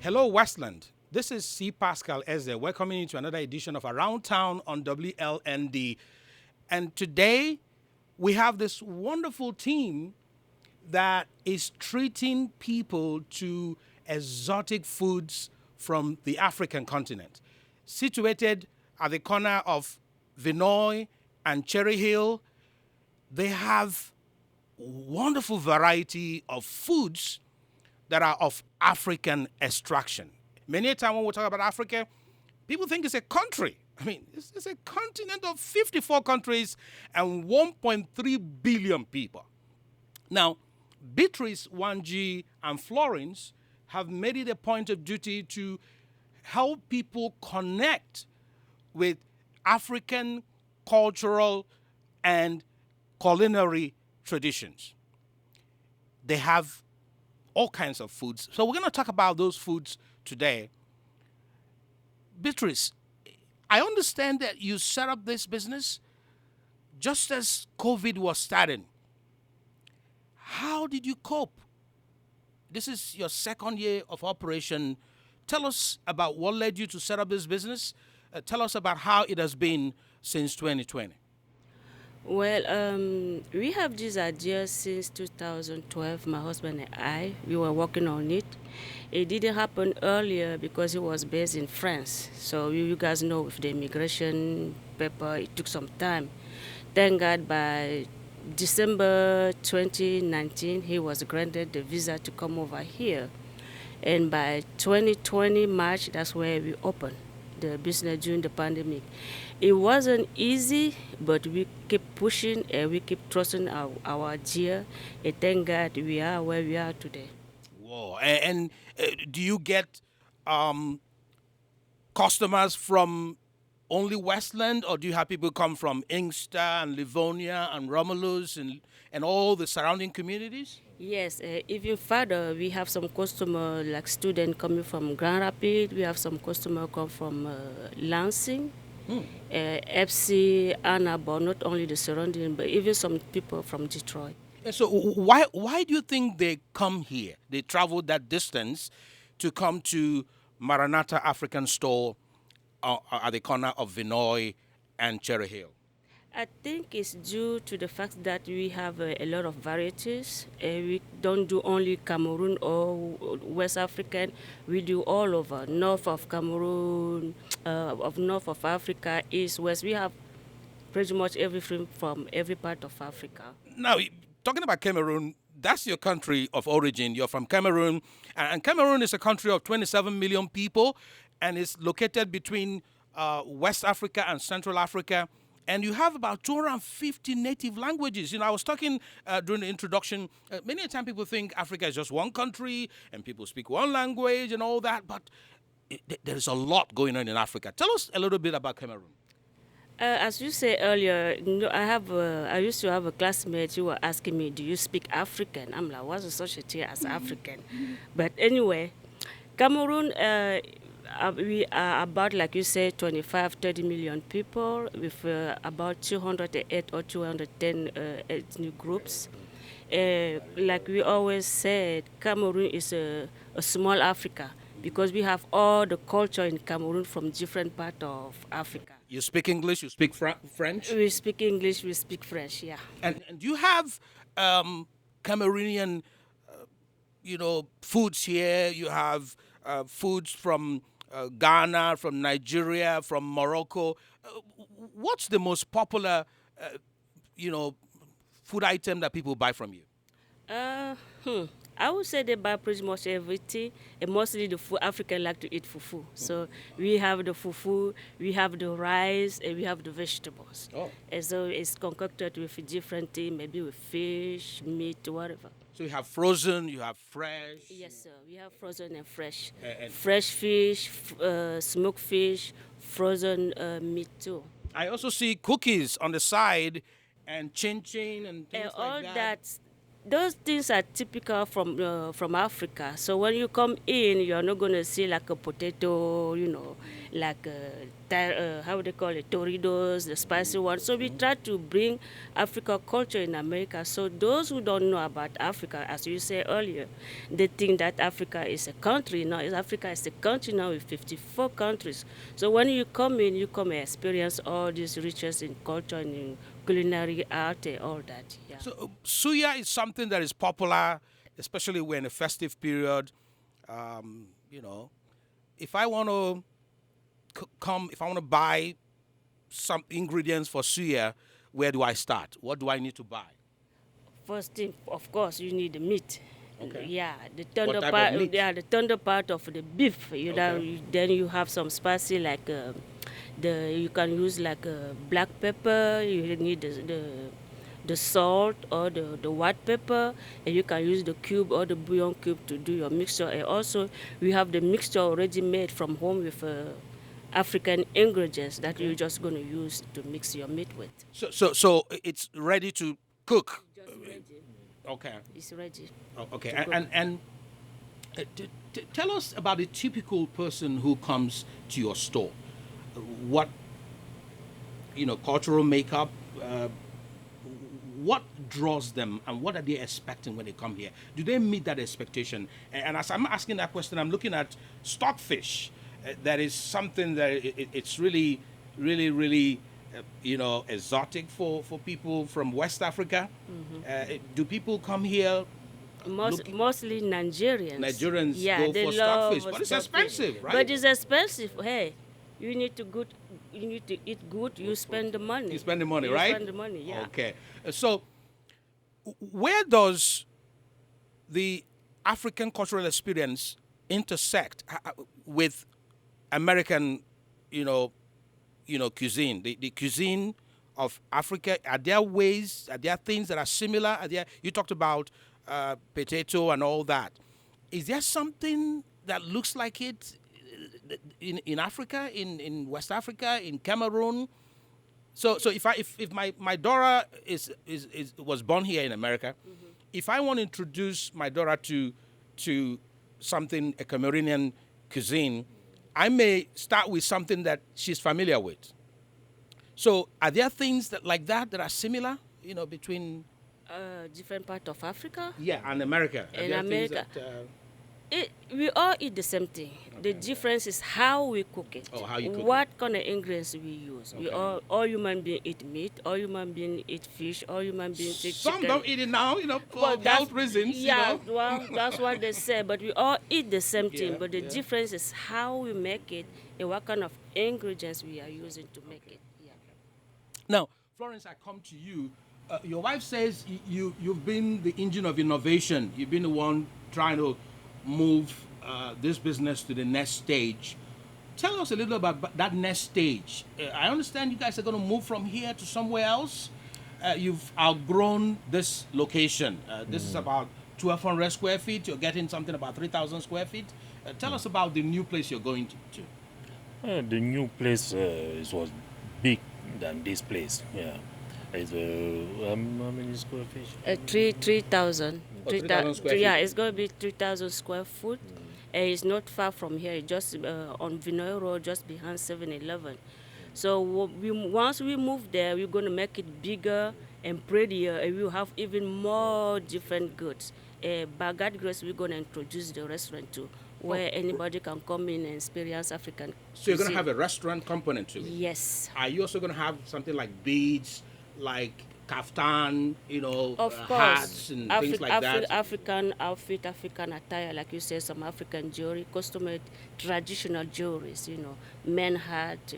Hello, Westland. This is C. Paschal Eze welcoming you to another edition of Around Town on WLND. And today we have this wonderful team that is treating people to exotic foods from the African continent. Situated at the corner of Vinoy and Cherry Hill, they have wonderful variety of foods that are of African extraction. Many a time when we talk about Africa, people think it's a country. I mean, it's a continent of 54 countries and 1.3 billion people. Now, Beatrice, Wanji, and Florence have made it a point of duty to help people connect with African cultural and culinary traditions. They have all kinds of foods. So we're going to talk about those foods today. Beatrice, I understand that you set up this business just as COVID was starting. How did you cope? This is your second year of operation. Tell us about what led you to set up this business. Tell us about how it has been since 2020. Well, we have this idea since 2012. My husband and I, we were working on it. It didn't happen earlier because he was based in France. So you guys know with the immigration paper, it took some time. Thank God by December 2019, he was granted the visa to come over here. And by 2020 March, that's where we opened the business during the pandemic. It wasn't easy, but we keep pushing and we keep trusting our idea. And thank God we are where we are today. Whoa. And do you get customers from only Westland, or do you have people come from Inkster and Livonia and Romulus and all the surrounding communities? Yes, even further, we have some customer like students coming from Grand Rapids. We have some customer come from Lansing, FC, Ann Arbor, not only the surrounding, but even some people from Detroit. And so why do you think they come here? They travel that distance to come to Maranatha African Store at the corner of Vinoy and Cherry Hill? I think it's due to the fact that we have a lot of varieties. We don't do only Cameroon or West African. We do all over, north of Cameroon, of north of Africa, east, west. We have pretty much everything from every part of Africa. Now, talking about Cameroon, that's your country of origin. You're from Cameroon, and Cameroon is a country of 27 million people, and it's located between West Africa and Central Africa. And you have about 250 native languages. You know, I was talking during the introduction, many a time people think Africa is just one country and people speak one language and all that, but there's a lot going on in Africa. Tell us a little bit about Cameroon. As you said earlier, I used to have a classmate who were asking me, do you speak African? I'm like, what's such a thing as African? But anyway, Cameroon, we are about, like you said, 25, 30 million people with about 208 or 210 ethnic groups. Like we always said, Cameroon is a small Africa because we have all the culture in Cameroon from different parts of Africa. You speak English, you speak French? We speak English, we speak French, yeah. And you have Cameroonian, foods here. You have foods from Ghana, from Nigeria, from Morocco. What's the most popular, food item that people buy from you? I would say they buy pretty much everything, and mostly the food. Africans like to eat fufu. So we have the fufu, we have the rice, and we have the vegetables. Oh. And so it's concocted with different things, maybe with fish, meat, whatever. So you have frozen, you have fresh. Yes, sir. We have frozen and fresh. And Fresh fish, smoked fish, frozen meat too. I also see cookies on the side and chin-chin and things And all like that. those things are typical from Africa. So when you come in, you're not going to see like a potato, like how they call it, Doritos, the spicy one. So we try to bring Africa culture in America. So those who don't know about Africa, as you said earlier, they think that Africa is a country. No, Africa is a country now with 54 countries. So when you come in, you come and experience all these riches in culture and in culinary art and all that. Yeah. So suya is something that is popular, especially when a festive period. You know, if I want to if I want to buy some ingredients for suya, where do I start? What do I need to buy? First thing, of course, you need the meat. Okay. Yeah, the What tender type of part. meat? Yeah, the tender part of the beef. You know, Okay. then you have some spicy like you can use like black pepper. You need the salt or the white pepper, and you can use the cube or the bouillon cube to do your mixture. And also, we have the mixture already made from home with African ingredients that you're just going to use to mix your meat with. So it's ready to cook. Just ready. Okay. It's ready. Oh, okay. To go. And tell us about a typical person who comes to your store. What cultural makeup. What draws them, and what are they expecting when they come here? Do they meet that expectation? And as I'm asking that question, I'm looking at stockfish. That is something that it's really, really, really, exotic for people from West Africa. Do people come here? Mostly Nigerians. Nigerians Yeah, go they for love stockfish, but it's stockfish. expensive, right? But it's expensive. Hey, you need to eat good. You spend the money. You spend the money, You right? spend the money. Yeah. Okay. So, where does the African cultural experience intersect with American, cuisine? The cuisine of Africa. Are there ways? Are there things that are similar? You talked about potato and all that. Is there something that looks like it in Africa, in West Africa, in Cameroon? So if my daughter was born here in America, if I want to introduce my daughter to something, a Cameroonian cuisine, I may start with something that she's familiar with. So are there things like that are similar, between Different part of Africa. and America? Are In there things America. that, We all eat the same thing. The difference is how we cook it. Oh, how you cook what kind of ingredients we use. We Okay. all human beings eat meat. All human beings eat fish. All human beings eat some chicken. don't eat it now, for Well, health reasons. Yeah, well, that's what they say. But we all eat the same thing. Yeah, But the yeah. difference is how we make it and what kind of ingredients we are using to make it. Yeah. Now, Florence, I come to you. Your wife says you've been the engine of innovation. You've been the one trying to move this business to the next stage. Tell us a little about that next stage. I understand you guys are going to move from here to somewhere else. You've outgrown this location. This is about 1,200 square feet. You're getting something about 3,000 square feet. Tell us about the new place you're going to. The new place was big than this place. Yeah, it's how many square feet? 3,000. Oh, 3,000 square Yeah, feet. it's going to be 3,000 square foot. And it's not far from here. It's just on Vinoy Road, just behind 7-Eleven. So once we move there, we're going to make it bigger and prettier, and we'll have even more different goods. By God's grace, we're going to introduce the restaurant too, where anybody can come in and experience African So you're going to cuisine. have a restaurant component to it. Yes. Are you also going to have something like beads, like kaftan, Of course, hats and things like that? African outfit, African attire, like you said, some African jewelry, custom-made traditional jewelries, men hat,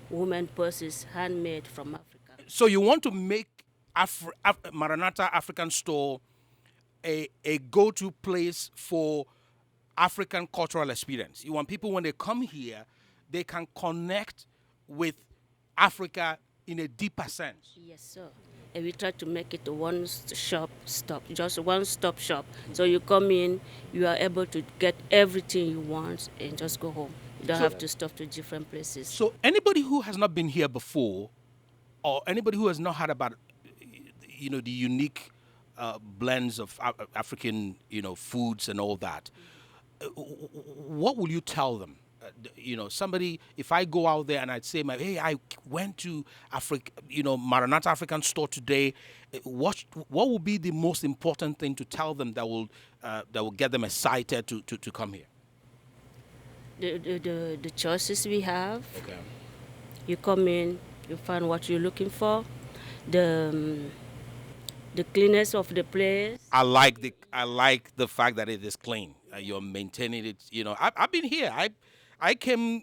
women purses, handmade from Africa. So you want to make Maranatha African Store a go-to place for African cultural experience. You want people, when they come here, they can connect with Africa in a deeper sense. Yes, sir. And we try to make it a one-stop shop. So you come in, you are able to get everything you want and just go home. You don't have to stop to different places. So anybody who has not been here before, or anybody who has not heard about, the unique blends of African, foods and all that, what will you tell them? somebody, if I go out there and I'd say, hey, I went to Maranatha African Store today, what would be the most important thing to tell them that will get them excited to come here? The choices we have. Okay. You come in, you find what you're looking for. The cleanness of the place. I like the fact that it is clean. You're maintaining it. I've been here. I came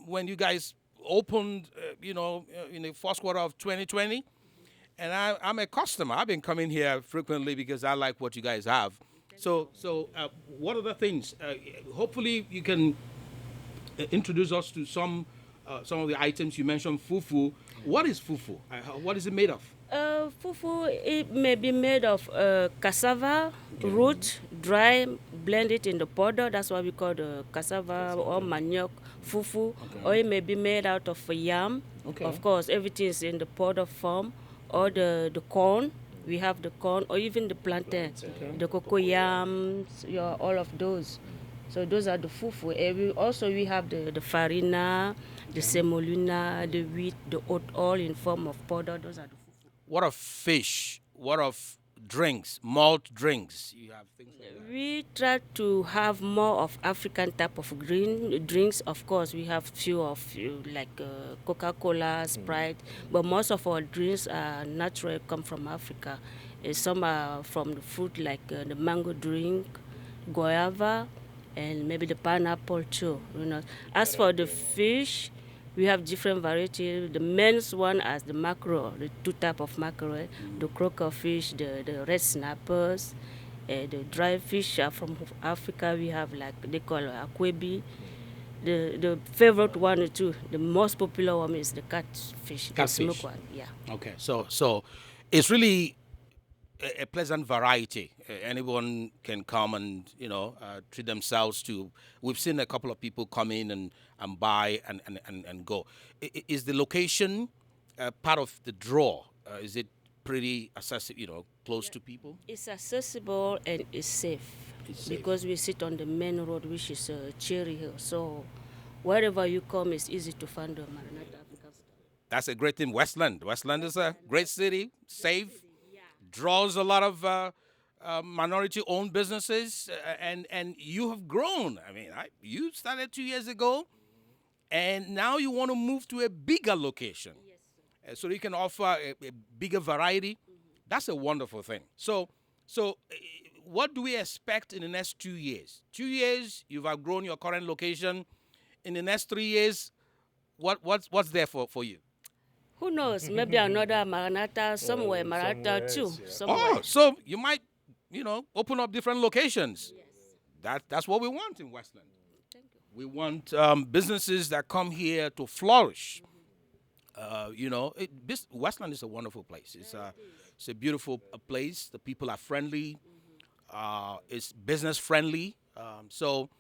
when you guys opened. In the first quarter of 2020, and I'm a customer. I've been coming here frequently because I like what you guys have. So what are the things? Hopefully, you can introduce us to some of the items you mentioned. Fufu. What is fufu? What is it made of? Fufu, it may be made of cassava root, dry, blend it in the powder. That's what we call the cassava or manioc fufu. Okay. Or it may be made out of yam. Okay. Of course, everything is in the powder form. Or the corn. We have the corn, or even the plantain, the cocoa yams, all of those. So those are the fufu. And we have the farina, the semolina, the wheat, the oat, all in form of powder. Those are the fufu. What of fish? What of drinks, malt drinks? You have things like that? We try to have more of African type of green drinks. Of course, we have few like Coca-Cola, Sprite, but most of our drinks are natural, come from Africa. Some are from the fruit like the mango drink, guava, and maybe the pineapple too. As for the fish, we have different varieties. The men's one as the mackerel, the two type of mackerel, the croaker fish, the red snappers, the dry fish are from Africa. We have like they call akwebi. The favorite one too, the most popular one is the catfish, the smoked one. Yeah. Okay, so it's really a pleasant variety. Anyone can come and treat themselves to. We've seen a couple of people come in and buy and go. Is the location part of the draw? Is it pretty accessible? Close to people? It's accessible and it's safe. Because we sit on the main road, which is Cherry Hill. So wherever you come, it's easy to find the Maranatha African Store. That's a great thing. Westland is a great city, safe. Draws a lot of minority-owned businesses, and you have grown. I mean, you started 2 years ago, and now you want to move to a bigger location, so you can offer a bigger variety. That's a wonderful thing. So what do we expect in the next 2 years? 2 years, you've outgrown your current location. In the next 3 years, what's there for you? Who knows? Maybe another Maranatha somewhere, Maranatha too. Oh, so you might, open up different locations. Yes. That's what we want in Westland. Thank you. We want businesses that come here to flourish. Westland is a wonderful place. It's a beautiful place. The people are friendly. It's business friendly. So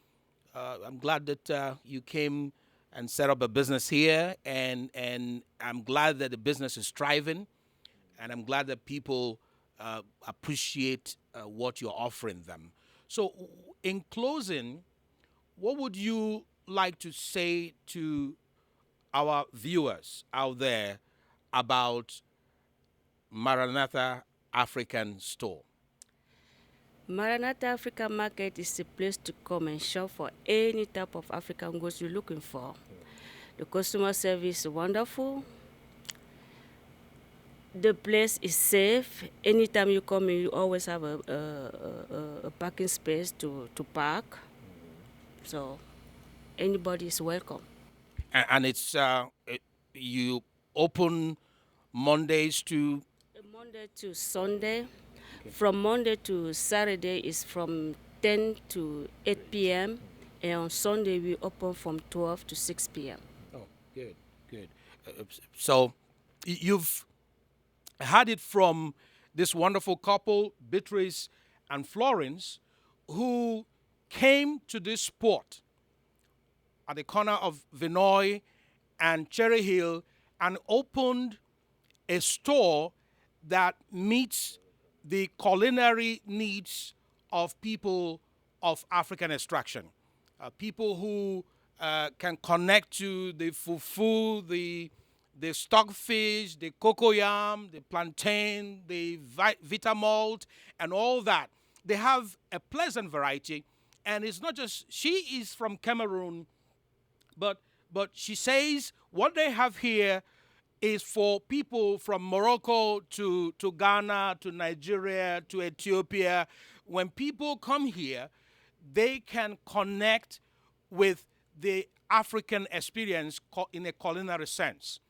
I'm glad that you came and set up a business here, and I'm glad that the business is thriving, and I'm glad that people appreciate what you're offering them. So in closing, what would you like to say to our viewers out there about Maranatha African Store? Maranatha African Market is a place to come and shop for any type of African goods you're looking for. The customer service is wonderful. The place is safe. Anytime you come in, you always have a parking space to park. So anybody is welcome. And it's you open Mondays to? Monday to Sunday. Okay. From Monday to Saturday is from 10 to 8 p.m. And on Sunday we open from 12 to 6 p.m. Oh, good. So you've had it from this wonderful couple, Beatrice and Florence, who came to this spot at the corner of Vinoy and Cherry Hill and opened a store that meets the culinary needs of people of African extraction, people who can connect to the fufu, the stockfish, the cocoyam, the plantain, the vita malt, and all that. They have a pleasant variety, and it's not just, she is from Cameroon, but she says what they have here is for people from Morocco to Ghana, to Nigeria, to Ethiopia. When people come here, they can connect with the African experience in a culinary sense.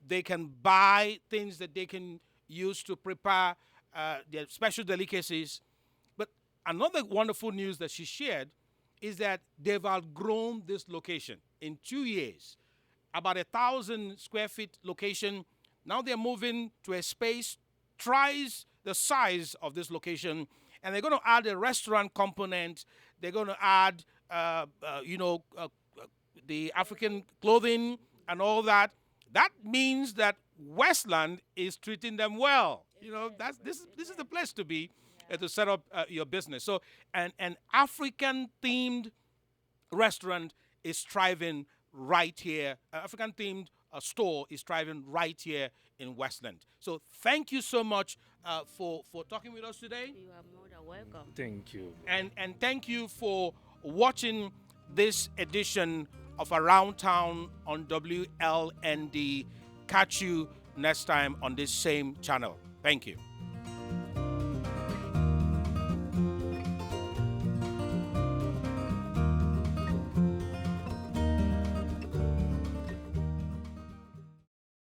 They can buy things that they can use to prepare their special delicacies. But another wonderful news that she shared is that they've outgrown this location in 2 years. About 1,000 square feet location. Now they're moving to a space twice the size of this location, and they're going to add a restaurant component. They're going to add, the African clothing and all that. That means that Westland is treating them well. This is the place to be to set up your business. So an African themed restaurant is thriving right here. African themed store is thriving right here in Westland. So thank you so much for talking with us today. You are more than welcome. Thank you. And thank you for watching this edition of Around Town on WLND. Catch you next time on this same channel. Thank you.